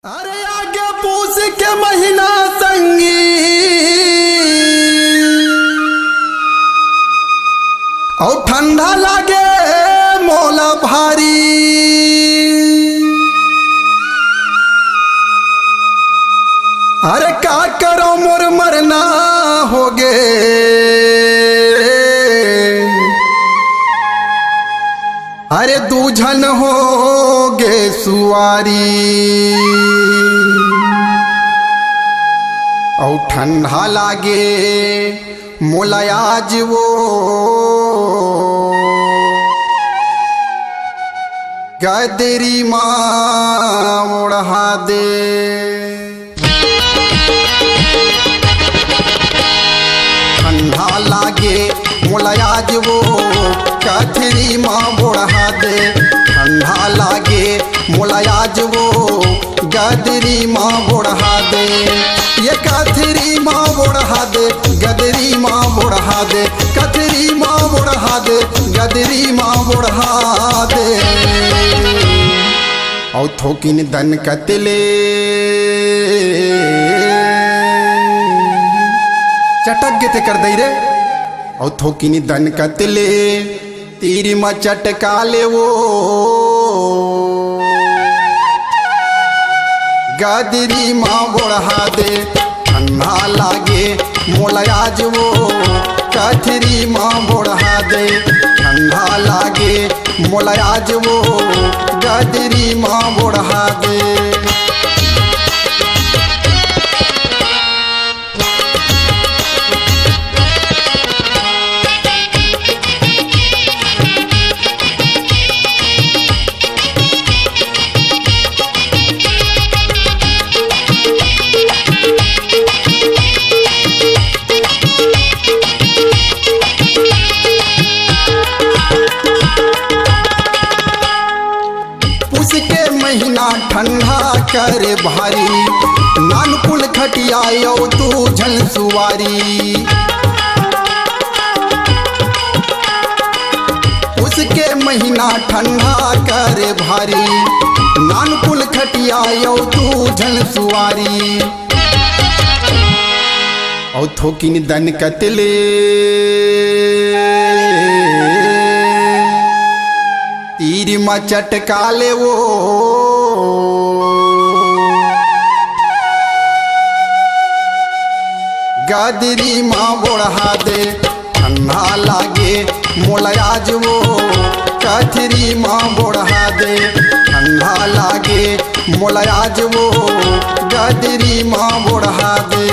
अरे आगे पूस के महीना संगी और ठंडा लागे मोला भारी। अरे का करो मोर मरना होगे, अरे दूझन होगे सुवारी। और ठंडा लागे मोला आज वो गदरी माँ ओढ़ा दे। ठंडा लागे मोला आज वो कथरी माँ ओढ़ा दे। ठंडा लागे मोला आज वो गदरी माँ ओढ़ा दे। ये कथरी माँ ओढ़ा दे, गदरी माँ ओढ़ा दे, कथरी माँ ओढ़ा दे, गदरी माँ ओढ़ा दे। और थोकिन दन कतले चटक गए थे कर दई रे। और थोकिन दन कतले तीरी में चटका ले वो गदरी माँ ओढ़ा दे। ठंडा लागे मोला आज वो कथरी माँ ओढ़ा दे। ठंडा लागे मोला आज वो गदरी माँ ओढ़ा दे। उसके महीना ठंडा करे भारी, नानकुल खटियायो तू झल सुवारी। उसके महीना ठंडा करे भारी, नानकुल खटियायो तू झल सुवारी। और थोकिन दन कतले तीरी में चटका ले वो गदरी माँ ओढ़ा दे। ठंडा लागे मोला आज वो कथरी माँ ओढ़ा दे। ठंडा लागे मोला आज वो गदरी माँ ओढ़ा दे।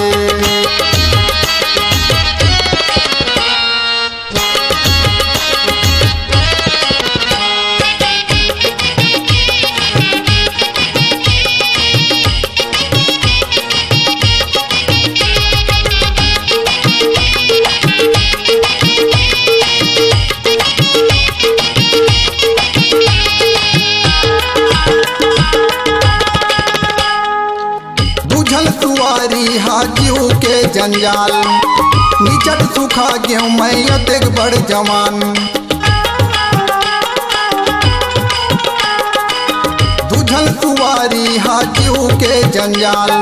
सुवारी हाजियों के जंजाल, निचट सुखा गेहूं मैं अतेक बड़ जवान। दूझल सुवारी हाजियों के जंजाल,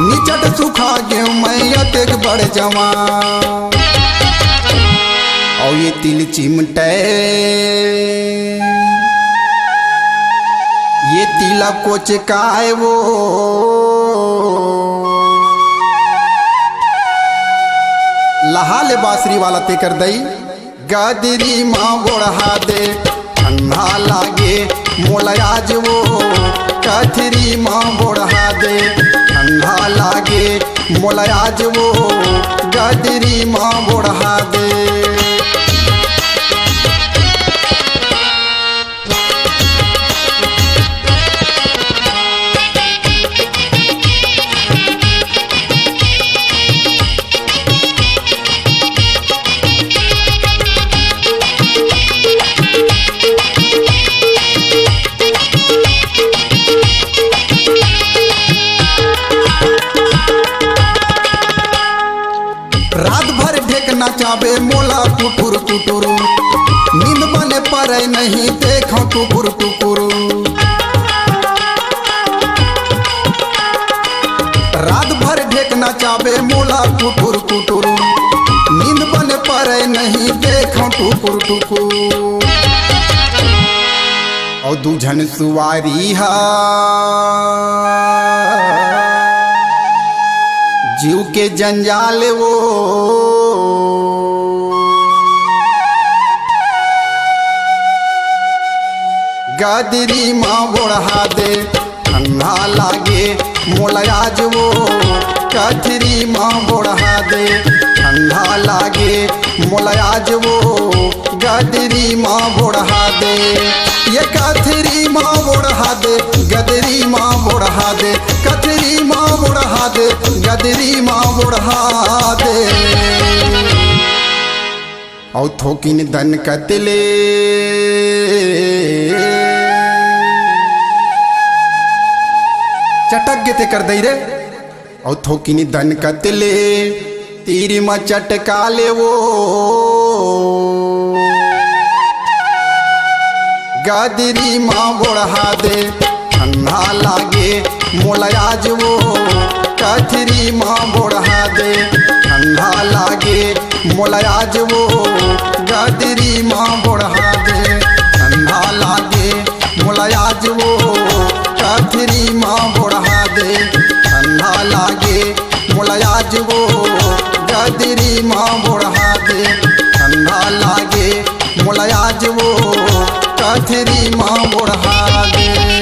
निचट सुखा गेहूं मैं अतेक बड़ जवान। और ये तिल चिमटे ये तिला को चिकाए वो लहाले बासरी वाला ते कर दई गदरी माँ ओढ़ा दे। ठंडा लागे मोला आज वो कथरी माँ ओढ़ा दे। ठंडा लागे मोला आज वो गदरी माँ ओढ़ा दे। रात भर ढेकना चाबे मोला कुटुर कुटुर, नींद बने पड़े नहीं देखो टुकुर टुकुर। ला कुटुर कुटुर, नींद बन पड़े नहीं देखो टुकुर टुकुर। और दूझन सुवारी हा जीव के जंजाल वो, गदरी माँ बढ़ा दे ठंडा लागे मोलयाज वो, कथरी माँ बढ़ा दे ठंडा लागे मोलयाज वो, गदरी माँ बढ़ा दे। ये कथरी माँ बढ़ा दे गदरी माँ बढ़ा दे, कथरी माँ बढ़ा दे गदरी माँ बढ़ा दे। औ थोकिन दन कतले चटक गे ते कर दई रे। औ थोकिन दन कतले तीर में चटका ले वो, गदरी माँ बढ़ा दे ठंडा लागे मोलयाज वो, कथरी माँ बढ़ा दे ठंडा लागे मोलयाज वो, गदरी माँ बढ़ा दे ठंडा लागे मोलयाज वो, कथरी माँ बढ़ा दे ठंडा लागे मोलयाज वो, गदरी माँ बढ़ा दे ठंडा लागे मोलयाज वो, कथरी माँ बढ़ा दे।